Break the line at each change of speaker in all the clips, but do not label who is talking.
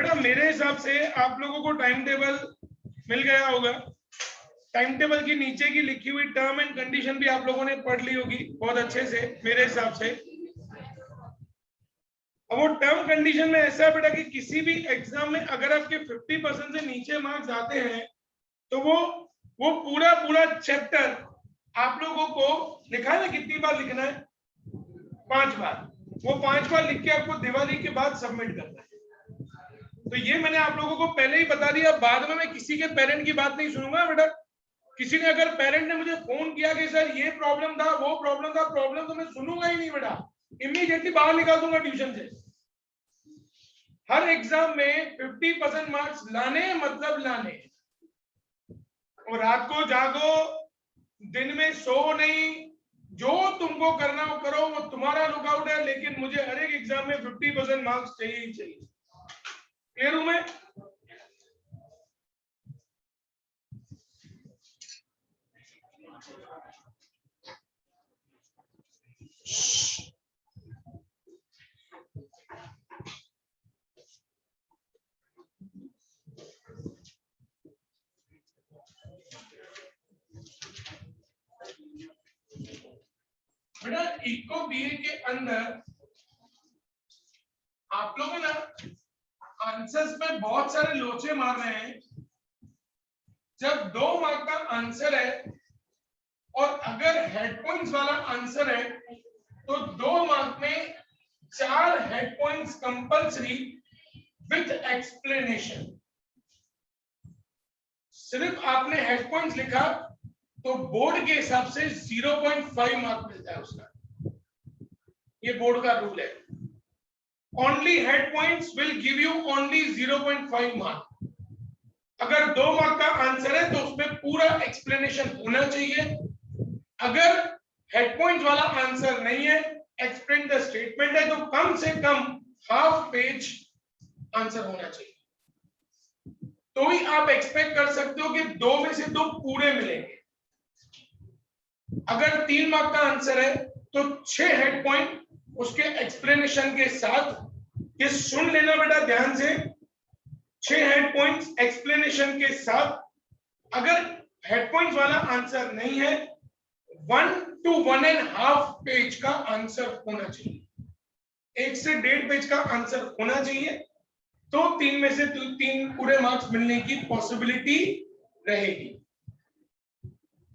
बेटा मेरे हिसाब से आप लोगों को टाइम टेबल मिल गया होगा। टाइम टेबल की नीचे की लिखी हुई टर्म एंड कंडीशन भी आप लोगों ने पढ़ ली होगी बहुत अच्छे से मेरे हिसाब से। अब वो टर्म कंडीशन में ऐसा है बेटा कि किसी भी एग्जाम में अगर आपके 50% से नीचे मार्क्स आते हैं तो वो पूरा पूरा चैप्टर आप लोगों को लिखा है ना, कितनी बार लिखना है? 5 बार। वो 5 बार लिख के आपको दिवाली के बाद सबमिट करना है। तो ये मैंने आप लोगों को पहले ही बता दिया। बाद में मैं किसी के पेरेंट की बात नहीं सुनूंगा बेटा। किसी ने अगर पेरेंट ने मुझे फोन किया कि सर ये प्रॉब्लम था, वो प्रॉब्लम था, प्रॉब्लम तो मैं सुनूंगा ही नहीं बेटा, इमीडिएटली बाहर निकाल दूंगा ट्यूशन से। हर एग्जाम में 50% मार्क्स लाने मतलब लाने। और रात को जागो, दिन में सो नहीं, जो तुमको करना हो करो, वो तुम्हारा लुकआउट है, लेकिन मुझे हर एक एग्जाम में 50% मार्क्स चाहिए ही चाहिए। क्लियर हूं मैं? बेटा इको बीए के अंदर आप लोग ना आंसर्स में बहुत सारे लोचे मार रहे हैं। जब 2 मार्क का आंसर है और अगर हेड पॉइंट्स वाला आंसर है तो 2 मार्क में 4 head points compulsory with explanation. सिर्फ आपने हेड पॉइंट्स लिखा तो बोर्ड के हिसाब से 0.5 मार्क मिलता है उसका। ये बोर्ड का रूल है। Only head points will give you only 0.5 mark. अगर 2 मार्क का आंसर है तो उसमें पूरा एक्सप्लेनेशन होना चाहिए। अगर हेड पॉइंट्स वाला आंसर नहीं है, एक्सप्लेन द स्टेटमेंट है, तो कम से कम हाफ पेज आंसर होना चाहिए। तो ही आप एक्सपेक्ट कर सकते हो कि 2 में से 2 पूरे मिलेंगे। अगर 3 मार्क का आंसर है तो 6 हेड पॉइंट उसके एक्सप्लेनेशन के साथ। ये सुन लेना बेटा ध्यान से, 6 हेड पॉइंट्स एक्सप्लेनेशन के साथ। अगर हेड पॉइंट्स वाला आंसर नहीं है, 1 to 1.5 पेज का आंसर होना चाहिए। 1 से 1.5 पेज का आंसर होना चाहिए, तो 3 में से 3 पूरे मार्क्स मिलने की पॉसिबिलिटी रहेगी।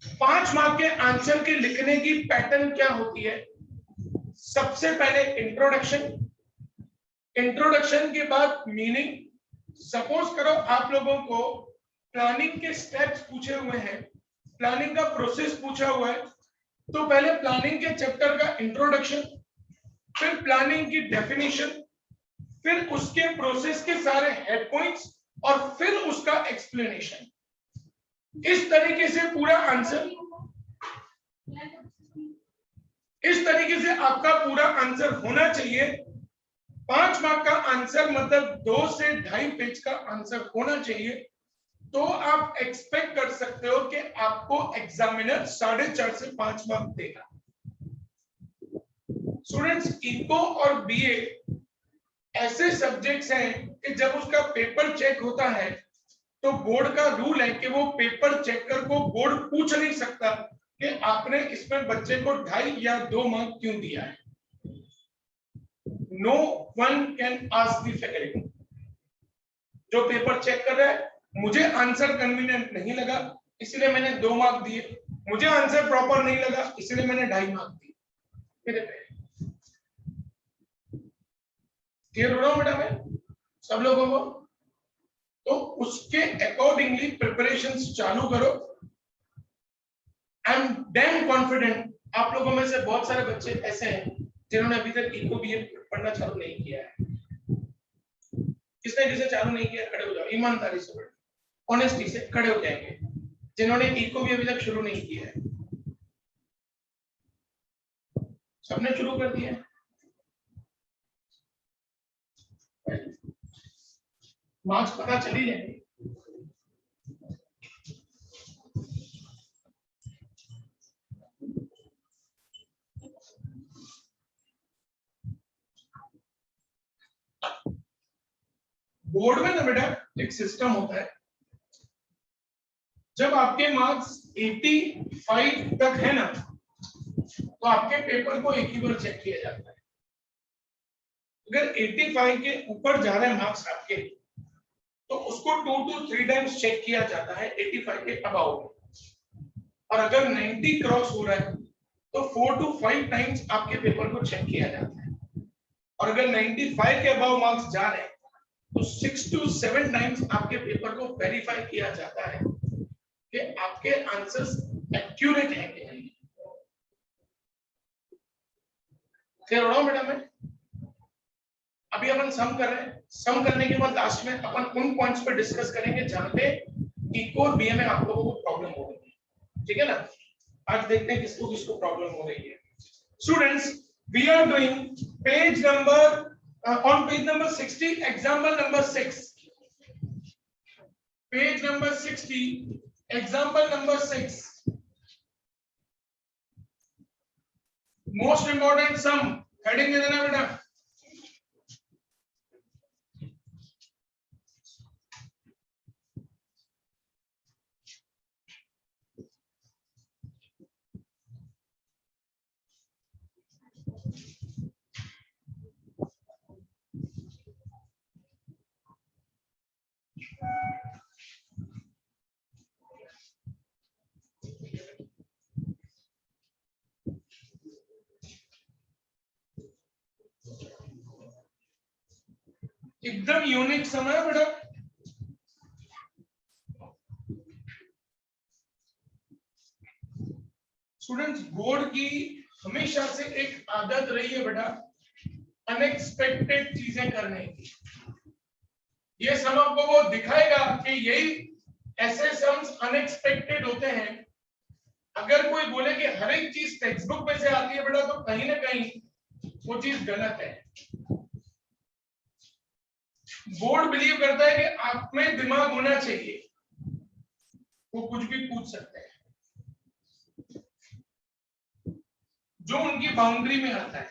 5 मार्क के आंसर के लिखने की पैटर्न क्या होती है? सबसे पहले इंट्रोडक्शन, इंट्रोडक्शन के बाद मीनिंग। सपोज करो आप लोगों को प्लानिंग के स्टेप्स पूछे हुए हैं, प्लानिंग का प्रोसेस पूछा हुआ है, तो पहले प्लानिंग के चैप्टर का इंट्रोडक्शन, फिर प्लानिंग की डेफिनेशन, फिर उसके प्रोसेस के सारे हेड पॉइंट्स और फिर उसका एक्सप्लेनेशन। इस तरीके से पूरा आंसर, इस तरीके से आपका पूरा आंसर होना चाहिए। 5 मार्क का आंसर मतलब 2 से 2.5 पेज का आंसर होना चाहिए। तो आप एक्सपेक्ट कर सकते हो कि आपको एग्जामिनर 4.5 से 5 मार्क देगा। स्टूडेंट्स, इको और बीए ऐसे सब्जेक्ट्स हैं कि जब उसका पेपर चेक होता है तो बोर्ड का रूल है कि वो पेपर चेकर को बोर्ड पूछ नहीं सकता कि आपने इसमें बच्चे को 2.5 या 2 मार्क क्यों दिया है। No one can ask the faculty. जो पेपर चेक कर रहा है, मुझे आंसर कन्वीनियंट नहीं लगा इसलिए मैंने 2 मार्क दिए, मुझे आंसर प्रॉपर नहीं लगा इसलिए मैंने 2.5 मार्क दिए। क्लियर हो रहा हूं बेटा मैं सब लोगों को? तो उसके अकॉर्डिंगली प्रिपरेशंस चालू करो। आई एम डैम कॉन्फिडेंट आप लोगों में से बहुत सारे बच्चे ऐसे हैं जिन्होंने अभी तक इको बीए पढ़ना चालू नहीं किया है। किसने जिसे चालू नहीं किया खड़े हो जाओ, ईमानदारी से पढ़ो, ऑनेस्टी से खड़े हो जाएंगे जिन्होंने इको भी अभी तक शुरू नहीं किया है। सबने शुरू कर दिया है? मार्क्स पता चल ही जाएंगे। बोर्ड में ना बेटा एक सिस्टम होता है, जब आपके मार्क्स 85 तक है ना तो आपके पेपर को एक ही बार चेक किया जाता है। अगर 85 के ऊपर जा रहे हैं मार्क्स आपके तो उसको 2 to 3 टाइम्स चेक किया जाता है 85 के अबाउ, और अगर 90 क्रॉस हो रहा है तो 4 to 5 टाइम्स आपके पेपर को चेक किया जाता है, और अगर 95 के अबाउ मार्क्स जा रहे हैं तो 6 to 7 टाइम्स आपके पेपर को वेरीफाई किया जाता है कि आपके आंसर्स एक्यूरेट हैं कि नहीं। क्लियर हो रहा हूं बेटा मैं? अभी अपन सम कर रहे हैं, सम करने के बाद लास्ट में अपन उन पॉइंट्स पर डिस्कस करेंगे जहां पे इको और बीए में आप लोगों को प्रॉब्लम हो रही है, ठीक है ना? आज देखते हैं किसको किसको प्रॉब्लम हो रही है। Students, we are doing page number on page number 60 example number 6, page number 60 example number 6, most important sum, heading दे देना बेटा। एकदम यूनिक समय है बेटा। स्टूडेंट्स, बोर्ड की हमेशा से एक आदत रही है बेटा अनएक्सपेक्टेड चीजें करने की। ये सम आपको वो दिखाएगा कि यही ऐसे सम्स अनएक्सपेक्टेड होते हैं। अगर कोई बोले कि हर एक चीज टेक्स्ट बुक में से आती है बेटा तो कहीं ना कहीं वो चीज गलत है। बोर्ड बिलीव करता है कि आप में दिमाग होना चाहिए, वो कुछ भी पूछ सकते हैं जो उनकी बाउंड्री में आता है।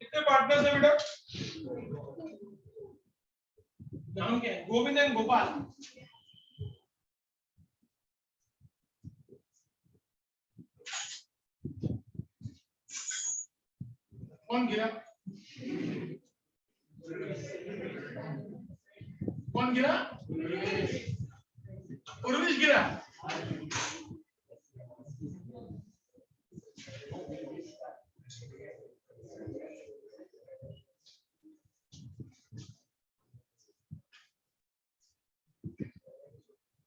कितने पार्टनर्स है बेटा? नाम क्या है? गोविंद एंड गोपाल। कौन गिरा? कौन गिरा? उर्विश गिरा।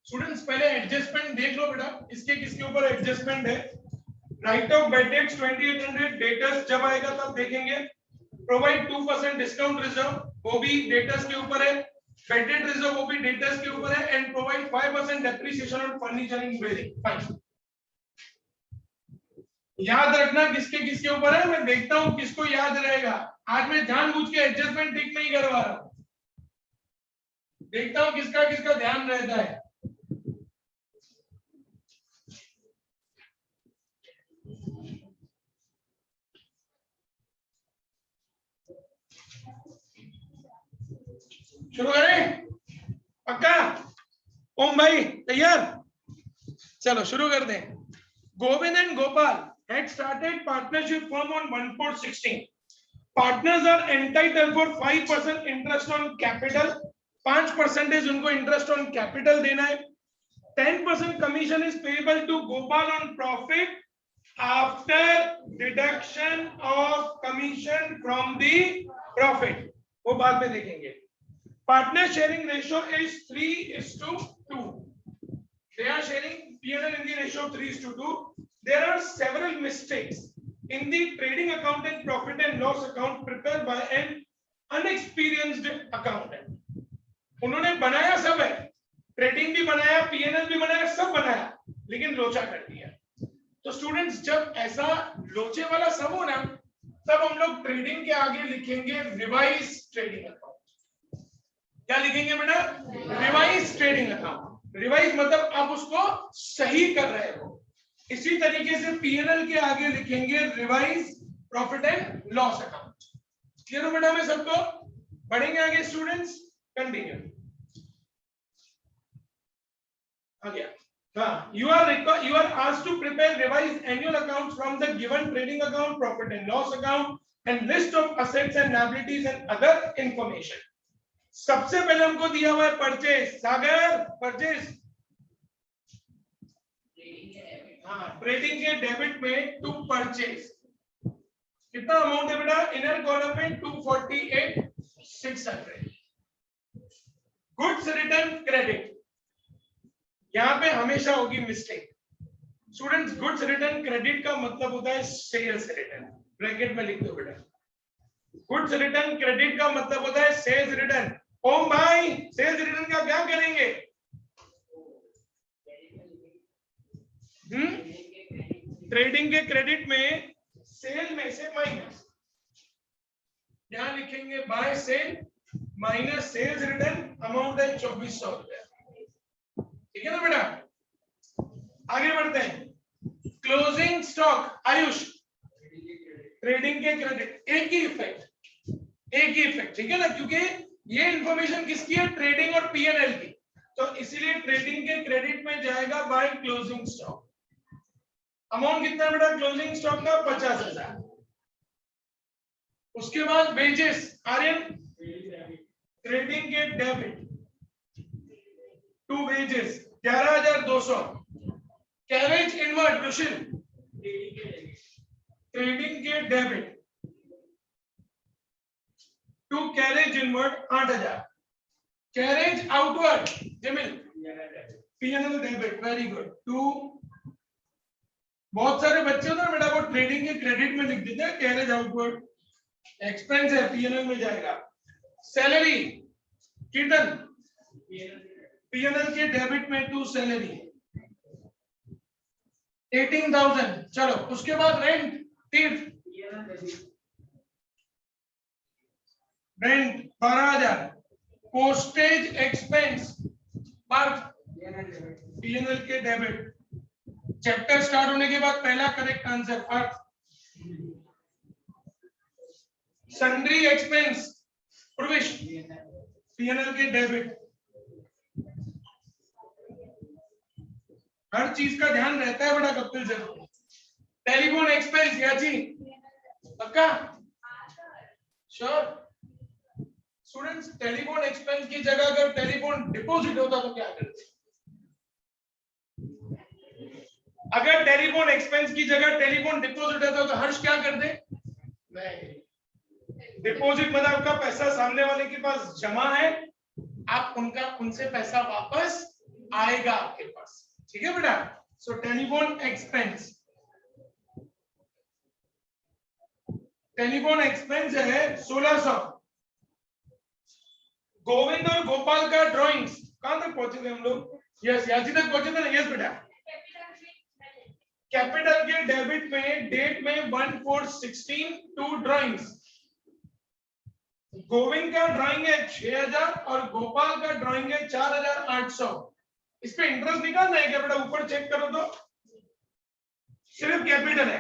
स्टूडेंट्स, पहले एडजस्टमेंट देख लो बेटा, इसके किसके ऊपर एडजस्टमेंट है। राइट ऑफ बेटेक्स 2800 डेटर्स जब आएगा तब देखेंगे। प्रोवाइड 2% डिस्काउंट रिजर्व, वो भी डेटर्स के ऊपर है। वेटेड रिजर्व वो भी डेटर्स के ऊपर है। And provide 5% depreciation on furniture in building. Fine, याद रखना किसके किसके ऊपर है। मैं देखता हूं किसको याद रहेगा। आज मैं जानबूझ के एडजस्टमेंट ठीक नहीं करवा रहा हूं, देखता हूं किसका किसका ध्यान रहता है। शुरू करें? पक्का? ओम भाई तैयार? चलो शुरू कर दें। Govind and Gopal had started partnership firm on 1/4/16. Partners are entitled for 5% interest on capital. 5% उनको interest on capital देना है। 10% commission is payable to Gopal on profit after deduction of commission from the profit. वो बाद में देखेंगे। Partner sharing ratio is 3:2. They are sharing P&L in the ratio of 3:2. There are several mistakes in the trading account and profit and loss account prepared by an unexperienced accountant. उन्होंने बनाया सब है, trading भी बनाया, P&L भी बनाया, सब बनाया, लेकिन लोचा कर दिया। तो स्टूडेंट्स, जब ऐसा लोचे वाला सब हो ना, तब हम लोग ट्रेडिंग के आगे लिखेंगे रिवाइज ट्रेडिंग अकाउंट। क्या लिखेंगे बेटा? Revise trading account. रिवाइज मतलब आप उसको सही कर रहे हो। इसी तरीके से पीएनएल के आगे लिखेंगे revise profit and loss account. Clear हो बेटा में सबको? पढ़ेंगे आगे स्टूडेंट्स, कंटिन्यू। आ गया। हाँ, you are asked to prepare revised annual accounts from the given trading account, profit and loss account, and list of assets and liabilities and other information. सबसे पहले हमको दिया हुआ है परचेज। सागर, परचेज, हाँ, ट्रेडिंग के डेबिट में टू परचेज कितना अमाउंट है बेटा? इनर कॉलम में 248,600। गुड्स रिटर्न क्रेडिट, यहां पे हमेशा होगी mistake students. Goods return credit का मतलब होता है सेल्स रिटर्न। ब्रैकेट में लिख दो बेटा, गुड्स रिटर्न क्रेडिट का मतलब होता है सेल्स रिटर्न। ओम भाई, सेल्स रिटर्न का क्या करेंगे? ट्रेडिंग के क्रेडिट में सेल में से माइनस, यहां लिखेंगे by sale minus sales return, amount है 2400 रुपया। ठीक है ना बेटा? आगे बढ़ते हैं। क्लोजिंग स्टॉक, आयुष, ट्रेडिंग के क्रेडिट, एक ही इफेक्ट, एक ही इफेक्ट। ठीक है ना? क्योंकि ये इंफॉर्मेशन किसकी है? ट्रेडिंग और पीएनएल की, तो इसीलिए ट्रेडिंग के क्रेडिट में जाएगा बाय क्लोजिंग स्टॉक। अमाउंट कितना बेटा क्लोजिंग स्टॉक का? 50,000। उसके बाद वेजेस, आर्यन, ट्रेडिंग के debit to wages 11,200। Carriage inward, Rushil, trading के debit to carriage inward 8,000। Carriage outward, Jamil, PNL debit, very good, too. बहुत सारे बच्चे होते हैं बेटा वो ट्रेडिंग के क्रेडिट में लिख देते हैं कैरेज आउटवर्ड, एक्सपेंस है पीएनएल में जाएगा। सैलरी, कीर्तन, पीएनएल के डेबिट में टू सैलरी 18,000। चलो उसके बाद rent, Tirth, rent 12,000। Postage expense, Parth, PNL के डेबिट। चैप्टर स्टार्ट होने के बाद पहला correct answer Parth. Sundry expense, Pravesh, PNL के डेबिट। हर चीज का ध्यान रहता है बेटा कपिल से। टेलीफोन एक्सपेंस, याची, पक्का? श्योर स्टूडेंट्स, टेलीफोन एक्सपेंस की जगह अगर टेलीफोन डिपॉजिट होता तो क्या करते? अगर टेलीफोन एक्सपेंस की जगह टेलीफोन डिपॉजिट होता तो हर्ष क्या करते? नहीं, डिपॉजिट मतलब आपका पैसा सामने वाले के पास जमा है, आप उनसे पैसा वापस आएगा आपके पास। ठीक है बेटा? सो टेलीफोन एक्सपेंस, टेलीफोन एक्सपेंस है 1,600। गोविंद और गोपाल का ड्राइंग्स, कहां तक पहुंचे थे हम लोग? यस, याची तक पहुंचे थे ना? यस बेटा। कैपिटल के डेबिट में डेट में 1/4/16 टू ड्राइंग्स। गोविंद का ड्राइंग है 6,000 और गोपाल का ड्राइंग है 4,800। इस पे इंटरेस्ट निकालना है क्या बेटा? ऊपर चेक करो तो सिर्फ कैपिटल है,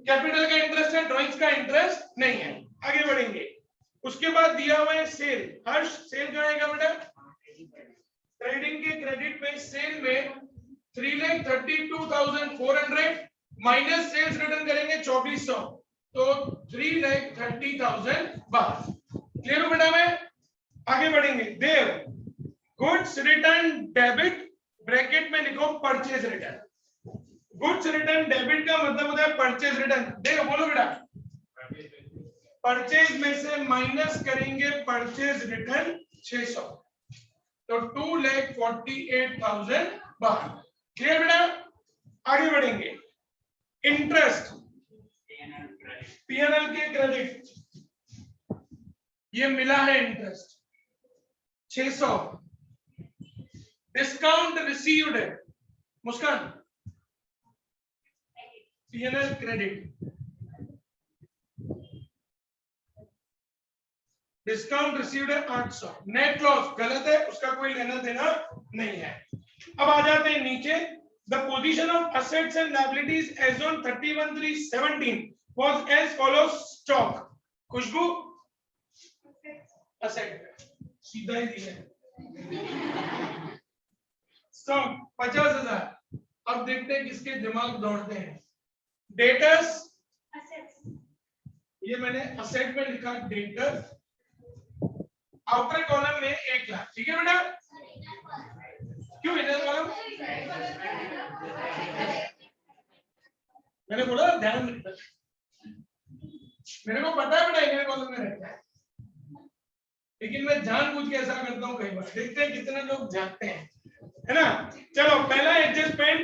कैपिटल का इंटरेस्ट है, ड्राइंग्स का इंटरेस्ट नहीं है। आगे बढ़ेंगे। उसके बाद दिया हुआ है सेल। हर्ष, सेल कहाँ आएगा बेटा? ट्रेडिंग के क्रेडिट में सेल में 3,32,400 माइनस सेल्स रिटर्न करेंगे 2,400, तो 3,30,000 बाहर। क्लियर हो बेटा? में आगे बढ़ेंगे। देव, गुड्स रिटर्न डेबिट, ब्रैकेट में लिखो purchase return. Goods return debit का मतलब होता है परचेज रिटर्न। देव बोलो बेटा। परचेज में से माइनस करेंगे परचेज रिटर्न 600, तो 2,48,000 बाहर। क्लियर बेटा? आगे बढ़ेंगे। इंटरेस्ट, पीएनएल के क्रेडिट, ये मिला है इंटरेस्ट 600। डिस्काउंट रिसीव्ड है, मुस्कान, पीएनएल क्रेडिट, डिस्काउंट रिसीव्ड है 800, नेट लॉस गलत है, उसका कोई लेना देना नहीं है। अब आ जाते हैं नीचे, the position of assets and liabilities as on 31/3/17 was as follows. Stock, Khushboo asset सीधा ही दिया है, स्टॉक 50,000। अब देखते हैं किसके दिमाग दौड़ते हैं। डेटर्स, ये मैंने असेट में लिखा डेटर्स, आउटर कॉलम में 1 लाख, ठीक है बेटा। क्यों इनर कॉलम? मैंने बोला ध्यान रखना, मेरे को पता है बेटा इनर कॉलम में रहता है, लेकिन मैं जानबूझ के ऐसा करता हूँ कई बार। देखते हैं कितने लोग जानते हैं, है ना। चलो पहला adjustment,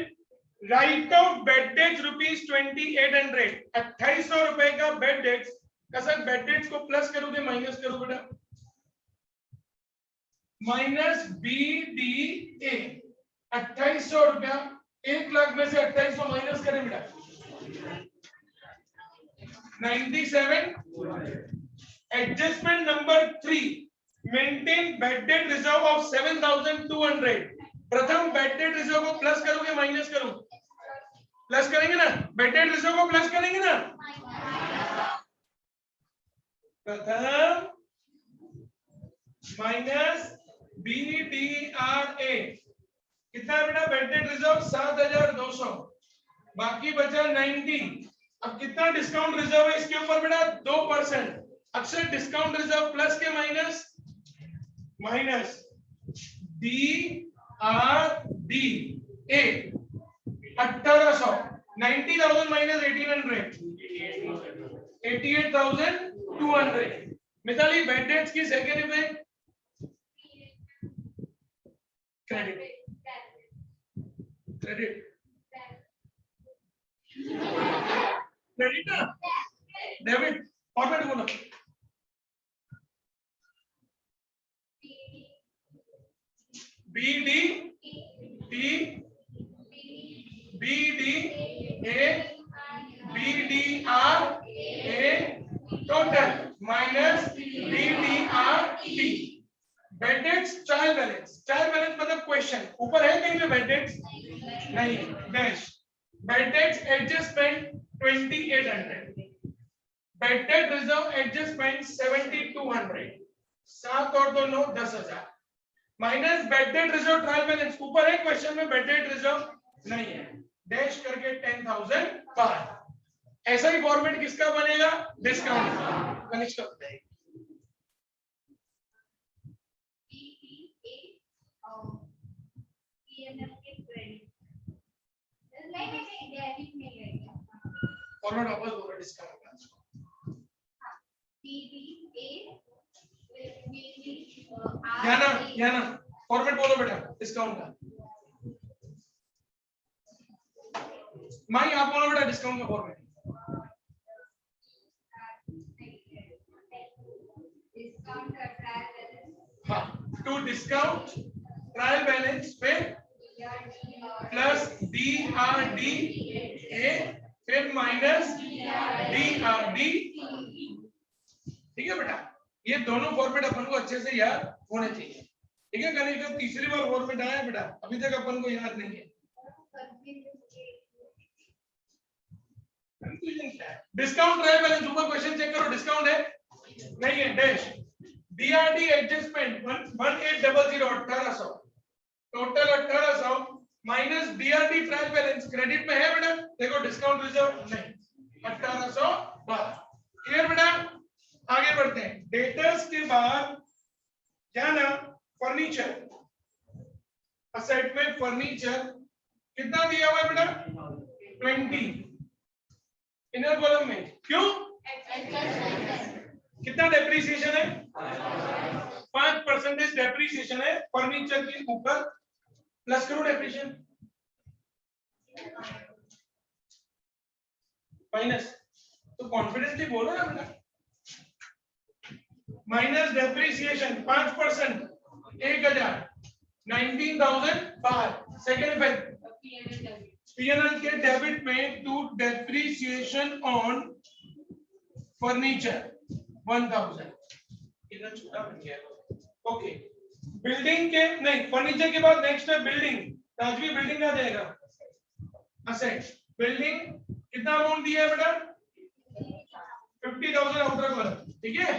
right of bad debts ₹2800, 2800 रुपए का बेड डेट्स का। सर बेड डेट्स को प्लस करोगे माइनस करो बेटा? माइनस BDA 2800 रुपया, 1 लाख में से 2800 माइनस करें बेटा 97। Adjustment number 3, maintain bed debt reserve of 7200। प्रथम बेड डेट रिजर्व को प्लस करोगे माइनस करो? प्लस करेंगे ना, बेड डेट रिजर्व को प्लस करेंगे ना। प्रथम माइनस BDRA कितना है बेटा? बेड डेट रिजर्व 7200, बाकी बचा 90। अब कितना डिस्काउंट रिजर्व है इसके ऊपर बेटा? 2%। अक्सर डिस्काउंट रिजर्व प्लस के minus, minus DRDA 1800, 90,000 minus 1800, 88,200। Mitali bad debts की second effect credit, credit credit ना डेबिट, फॉर्मेट बोलो। BDA BDRA total minus BDRT। Bad debts trial balance, trial balance मतलब क्वेश्चन ऊपर है कहीं पे? बेड डेट्स नहीं, dash. Bad debts adjustment 2800, bad debt reserve adjustment 7200, 7 और 2 9, 10,000 minus bad debt reserve trial balance ऊपर है क्वेश्चन में, बेड डेट रिजर्व नहीं है, डैश करके 10,000 बाहर। ऐसा ही फॉर्मेट किसका बनेगा? डिस्काउंट कनिष्ठ करते हैं। फॉर्मेट वापस बोलो डिस्काउंट का। या ना फॉर्मेट बोलो बेटा डिस्काउंट का। माई आप बोलो बेटा डिस्काउंट का फॉर्मेट। हाँ, टू डिस्काउंट ट्रायल बैलेंस पे प्लस DRDA फिर माइनस DRD। ठीक है बेटा, ये दोनों फॉर्मेट अपन को अच्छे से याद होने चाहिए। ठीक है, कल का तीसरी बार फॉर्मेट आया बेटा, अभी तक अपन को याद नहीं है। डिस्काउंट ट्रायल बैलेंस ऊपर क्वेश्चन चेक करो, डिस्काउंट है नहीं है, dash. DRD adjustment 1800 1800 total 1800 minus DRD trial balance credit में है बेटा, देखो डिस्काउंट रिजर्व नहीं, 1800 क्लियर बेटा। आगे बढ़ते हैं, डेटर्स के बाद क्या ना, फर्नीचर। असेट में फर्नीचर कितना दिया हुआ है बेटा? 20 इनर कॉलम में, क्यों? कितना डेप्रिसिएशन है? 5% डेप्रिसिएशन है फर्नीचर के ऊपर, प्लस करो डेप्रिसिएशन माइनस, तो कॉन्फिडेंटली बोलो ना बेटा। माइनस डेप्रिसिएशन 5%, 1000, 19,000 बाहर। सेकेंड इफेक्ट P&L के डेबिट में टू डेप्रिसिएशन ऑन फर्नीचर 1000, इतना छोटा बन गया। ओके, बिल्डिंग के नहीं, फर्नीचर के बाद नेक्स्ट है बिल्डिंग। राजवी बिल्डिंग आ जाएगा, असेट। बिल्डिंग कितना अमाउंट दिया है बेटा? 50,000 आउटर वाला, ठीक है।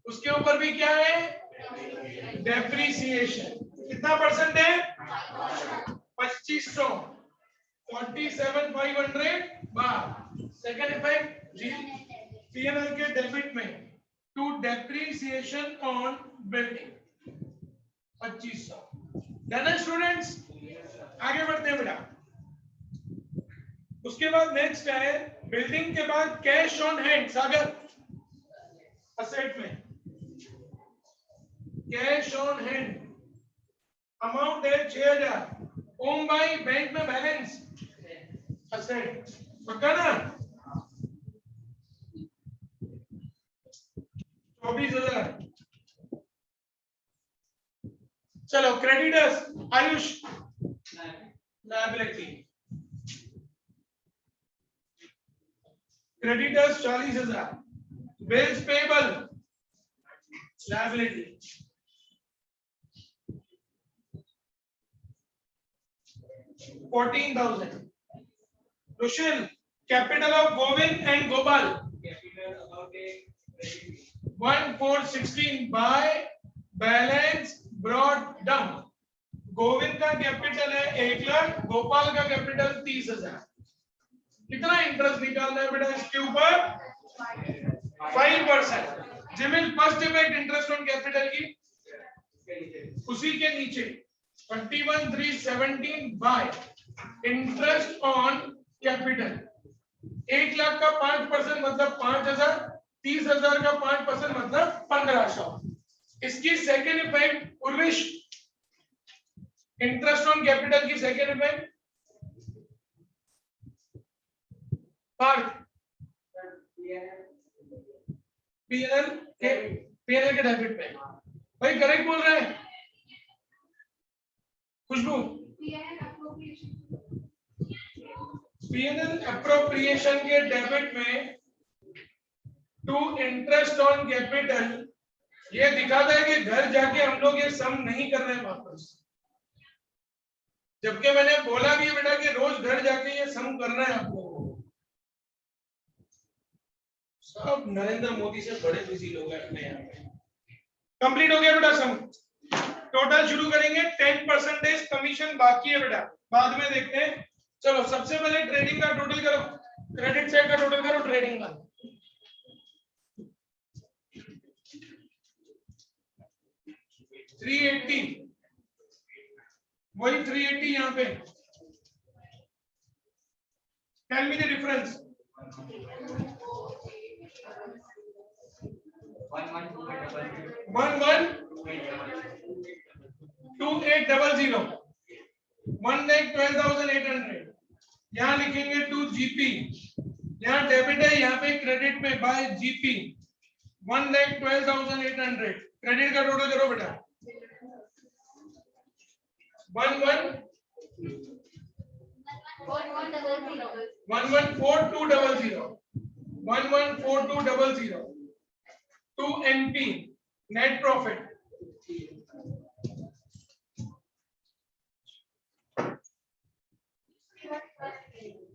उसके ऊपर भी क्या है? डेप्रिसिएशन। कितना परसेंट है? 2500, 47,500 बार। सेकंड इफेक्ट पीएनएल के डेबिट में to depreciation on building 2500। Done है स्टूडेंट्स? आगे बढ़ते हैं बेटा। उसके बाद नेक्स्ट है बिल्डिंग के बाद cash on hand. Sagar asset में कैश ऑन हैंड अमाउंट है 6,000। ओम भाई बैंक में बैलेंस असेट, पक्का ना? 24,000। चलो creditors, Ayush liability. Creditors 40,000। Bills payable liability 14,000। Rushil, capital of Govind and Gopal 1,416 by balance brought down। Govind का कैपिटल है 1 लाख, गोपाल का कैपिटल 30,000। कितना इंटरेस्ट निकालना है बेटा इसके ऊपर? 5%। जिमिल first effect interest on capital की उसी के नीचे 21,317 by interest on capital. 1 lakh का 5% मतलब 5,000, 30,000 का 5% मतलब 1,500। इसकी second effect Urvish, interest on capital की सेकेंड इफेक्ट पीएनएल के डेबिट पे। भाई करेक्ट बोल रहे हैं खुशबू? पीएनएल अप्रोप्रिएशन के डेबिट में टू इंटरेस्ट ऑन कैपिटल ये दिखाता है कि घर जाके हम लोग ये सम नहीं कर रहे हैं वापस, जबकि मैंने बोला भी बेटा कि रोज घर जाके ये सम करना है आपको। सब नरेंद्र मोदी से बड़े बिजी लोग हैं अपने यहाँ पे। कंप्लीट हो गया बेटा सम। टोटल शुरू करेंगे। 10% कमीशन बाकी है बेटा, बाद में देखते हैं। चलो सबसे पहले ट्रेडिंग का टोटल करो, क्रेडिट साइड का टोटल करो ट्रेडिंग का। वही 380 यहाँ पे। Tell me the difference. 112800 1,12,800। यहाँ लिखेंगे टू जीपी, यहाँ डेबिट है, यहाँ पे क्रेडिट में बाय जीपी 1,12,800। क्रेडिट का टोटल करो बेटा। 114200 टू एनपी नेट प्रॉफिट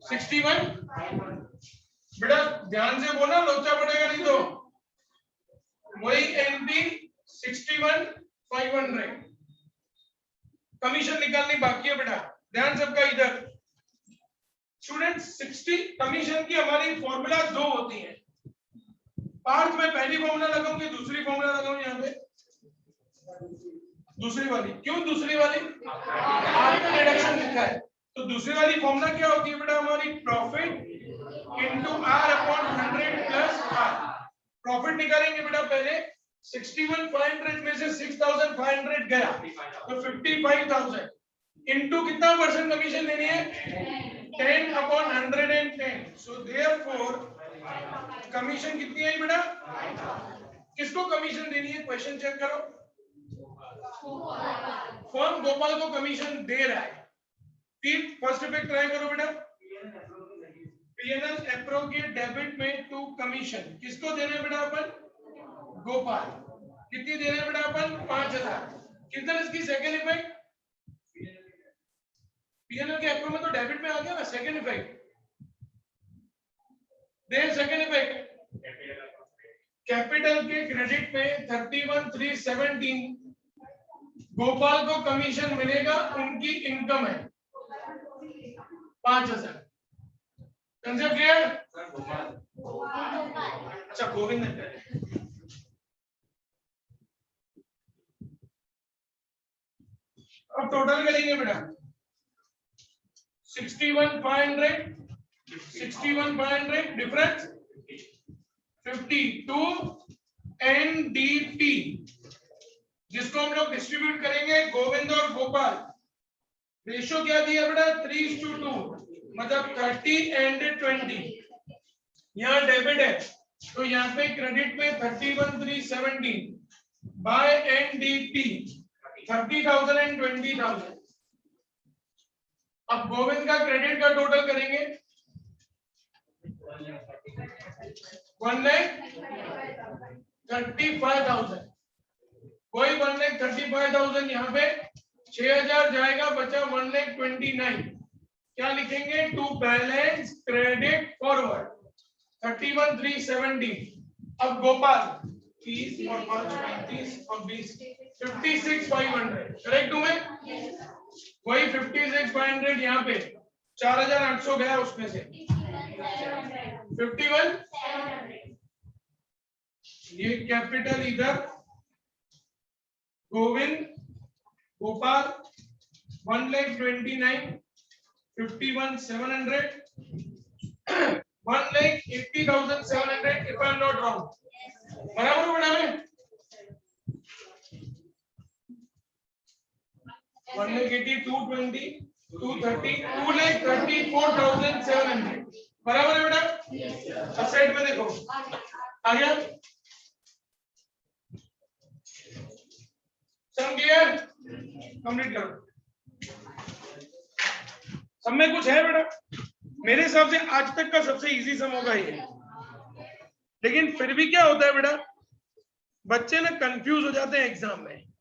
61। बेटा ध्यान से बोला, लोचा पड़ेगा नहीं तो। वही एनपी 61,500। कमीशन निकालनी बाकी है बेटा, ध्यान सबका इधर। स्टूडेंट्स 60 कमीशन की हमारी फॉर्मूला दो होती है। पार्ट में पहली फॉर्मूला लगाऊंगी, दूसरी फॉर्मूला लगाऊं यहाँ पे दूसरी वाली। क्यों दूसरी वाली? रिडक्शन लिखा है तो दूसरी वाली फॉर्मूला क्या होती है बेटा हमारी? Profit into R upon 100 plus R. Profit निकालेंगे बेटा पहले। 61,500 में से 6,500 गया तो 55,000 इनटू कितना परसेंट कमीशन देनी है? 10 अपॉन 110। सो देयरफॉर कमीशन कितनी है बेटा? किसको कमीशन देनी है? क्वेश्चन चेक करो। फर्म गोपाल को कमीशन दे रहा है। फर्स्ट इफेक्ट ट्राई करो बेटा। पीएनएल एप्रो के डेबिट में टू कमीशन किसको देना है बेटा अपन? गोपाल। कितनी देना है बेटा अपन? 5000। कितना इसकी सेकंड इफेक्ट? पीएनएल के एप्रो में तो डेबिट में आ गया ना सेकंड इफेक्ट। दे सेकंड इफेक्ट कैपिटल के क्रेडिट में 31,317 गोपाल को कमीशन मिलेगा, उनकी इनकम है 5000। Concept clear? अच्छा गोविंद ने अब टोटल करेंगे बेटा 61,500 डिफरेंस 52 एनडीटी जिसको हम लोग डिस्ट्रीब्यूट करेंगे गोविंद और गोपाल। रेशियो क्या दिया बेटा? 3:2 मतलब 30 एंड 20। यहाँ डेबिट है तो यहाँ पे क्रेडिट में 31,317 बाय एनडीटी 30,000 एंड 20,000। अब गोविंद का क्रेडिट का टोटल करेंगे 1,35,000। कोई 1,35,000 यहाँ पे 6,000 जाएगा, बचा 1,29,000। क्या लिखेंगे? To balance credit forward 31,317। अब गोपाल 30 और 5 35 और 20 56,500 करेक्ट हूं मैं? वही 56,500 यहाँ पे 4,800 गया उसमें से 51। ये कैपिटल इधर Govind Gopal 1,29,000 51,700 1,80,700 if I am not wrong। बराबर बना में 1,80,000 220 230 2,34,700 बराबर है बेटा? अब साइड में देखो आ गया सम क्लियर? कंप्लीट करो। सब में कुछ है बेटा? मेरे हिसाब से आज तक का सबसे इजी सम होगा ये। लेकिन फिर भी क्या होता है बेटा, बच्चे ना कंफ्यूज हो जाते हैं एग्जाम में।